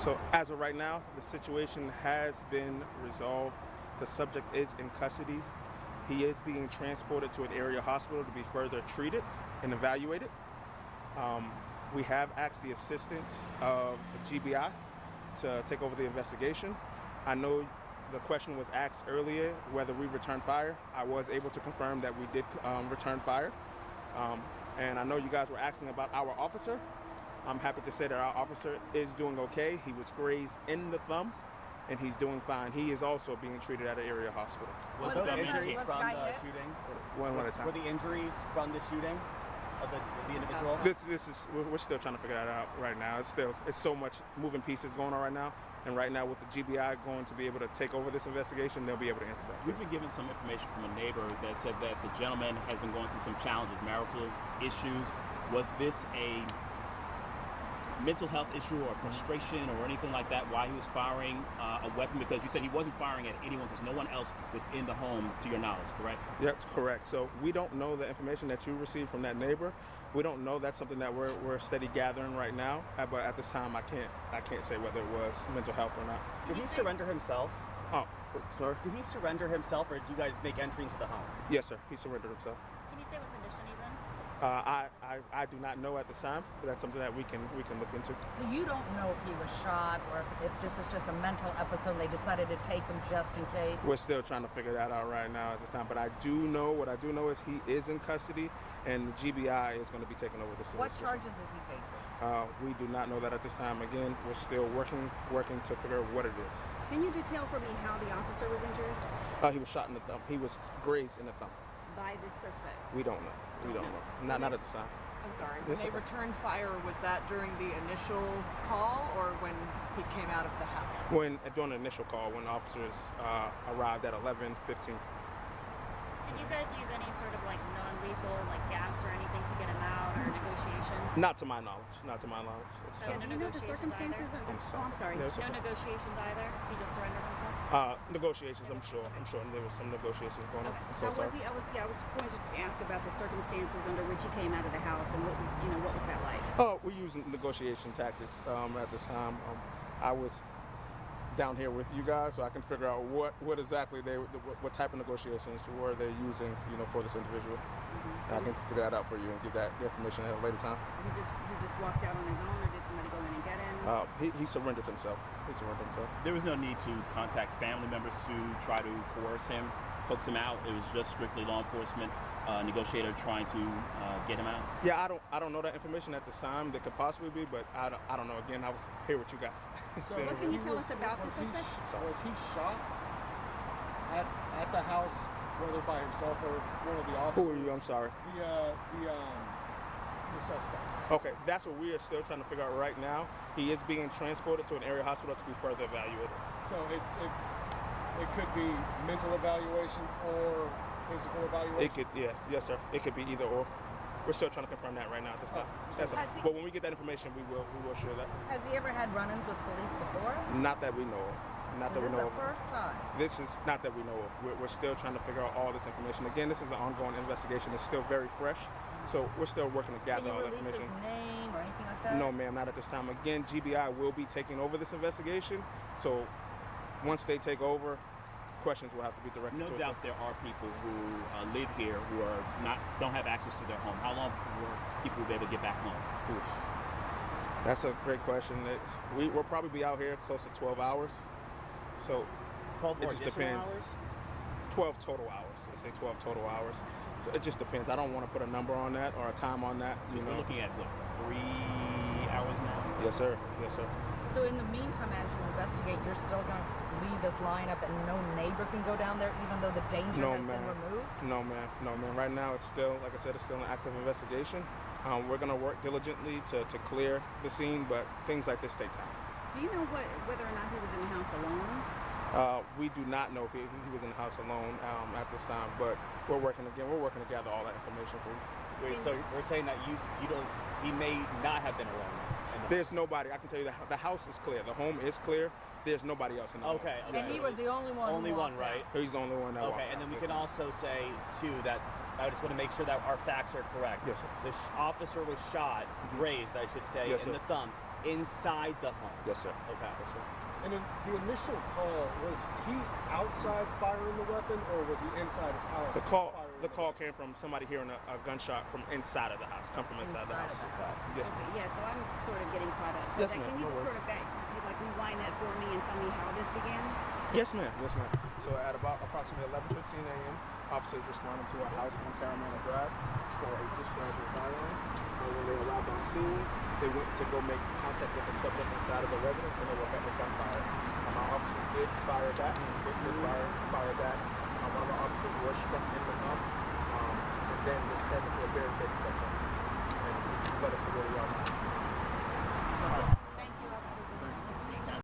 So as of right now, the situation has been resolved. The subject is in custody. He is being transported to an area hospital to be further treated and evaluated. We have asked the assistance of GBI to take over the investigation. I know the question was asked earlier whether we return fire. I was able to confirm that we did return fire. And I know you guys were asking about our officer. I'm happy to say that our officer is doing okay. He was grazed in the thumb, and he's doing fine. He is also being treated at an area hospital. Was those the injuries injuries from the shooting? One at a time. Were the injuries from the shooting of the individual? We're still trying to figure that out right now. It's so much moving pieces going on right now. And right now with the GBI going to be able to take over this investigation, they'll be able to answer that. We've been given some information from a neighbor that said that the gentleman has been going through some challenges, marital issues. Was this a mental health issue or frustration or anything like that, why he was firing a weapon? Because you said he wasn't firing at anyone because no one else was in the home, to your knowledge, correct? Yep, correct. So we don't know the information that you received from that neighbor. We don't know. That's something that we're steady gathering right now. But at this time, I can't say whether it was mental health or not. Did he surrender himself? Oh, sorry. Did he surrender himself, or did you guys make entry into the home? Yes, sir. He surrendered himself. Can you say what condition he's in? I do not know at this time, but that's something that we can look into. So you don't know if he was shot or if this is just a mental episode they decided to take him just in case? We're still trying to figure that out right now at this time, but what I do know is he is in custody and the GBI is going to be taking over this. What charges is he facing? We do not know that at this time. Again, we're still working to figure out what it is. Can you detail for me how the officer was injured? He was shot in the thumb. He was grazed in the thumb. By this suspect? We don't know. We don't know. Not at this time. I'm sorry. When Yes, they okay. returned fire, was that during the initial call or when he came out of the house? During the initial call, when officers arrived at 11:15. Did you guys use any sort of like non-lethal, like gas or anything to get him out or negotiations? Not to my knowledge. Not to my knowledge. It's Okay. not. Do you know the circumstances? I'm sorry. There's No negotiations either? He just surrendered himself? negotiations. I'm sure there was some negotiations going on. Okay. I'm so sorry. I was going to ask about the circumstances under which he came out of the house and what was that like? Oh, we're using negotiation tactics at this time. I was down here with you guys, so I can figure out what exactly what type of negotiations were they using, for this individual. And I can figure that out for you and give that information at a later time. He just walked out on his own, or did somebody go in and get him? He surrendered himself. There was no need to contact family members to try to coerce him, coax him out. It was just strictly law enforcement negotiator trying to get him out. Yeah, I don't know that information at this time. There could possibly be, but I don't know. Again, I was here with you guys. So what can you tell us about the suspect? Was he shot at the house, whether by himself or one of the officers? Who are you? I'm sorry. The suspect. Okay, that's what we are still trying to figure out right now. He is being transported to an area hospital to be further evaluated. So it could be mental evaluation or physical evaluation? Yes, sir. It could be either or. We're still trying to confirm that right now at this time. But when we get that information, we will share that. Has he ever had run-ins with police before? Not that we know of. Not that we This is know the of. first time. This is not that we know of. We're still trying to figure out all this information. Again, this is an ongoing investigation. It's still very fresh, so we're still working to gather all the Can you release information. his name or anything like that? No, ma'am, not at this time. Again, GBI will be taking over this investigation. So once they take over, questions will have to be directed to No them. doubt there are people who live here who don't have access to their home. How long will people be able to get back home? Oof. That's a great question. We'll probably be out here close to 12 hours. So 12 it more just additional depends. hours? 12 total hours. Let's say 12 total hours. So it just depends. I don't want to put a number on that or a time on that. We're looking at what, 3 hours now? Yes, sir. Yes, sir. So in the meantime, as you investigate, you're still going to leave this lineup and no neighbor can go down there even though the danger has been removed? No, ma'am. Right now, it's still, like I said, it's still an active investigation. We're going to work diligently to clear the scene, but things like this take time. Do you know whether or not he was in the house alone? We do not know if he was in the house alone at this time, but we're working to gather all that information for you. Wait, so we're saying that he may not have been alone. There's nobody. I can tell you the house is clear. The home is clear. There's nobody else in the home. Okay. And he was the only one. Only who one, walked right? out. He's the only one that walked Okay, out. and then we can also say too that I just want to make sure that our facts are correct. Yes, sir. The officer was shot, grazed, I should say, Yes, in sir. the thumb. inside the home. Yes, sir. Okay. Yes, sir. And in the initial call, was he outside firing the weapon, or was he inside his house? The call firing came from somebody hearing a gunshot from inside of the house. Come from inside the Inside house. of the house. Yes, Okay, ma'am. yeah, so I'm sort of getting caught up. So Yes, that, ma'am. can you No just worries. sort of rewind that for me and tell me how this began? Yes, ma'am. Yes, ma'am. So at about approximately 11:15 a.m., officers responded to a house on Caramel Drive for a discharge of firearms. When they arrived on scene, they went to go make contact with the subject inside of the residence, and they were met with gunfire. Our officers did fire back. Fire back. One of our officers was struck in the thumb, and then this turned into a barricaded subject, and led us to where we are now.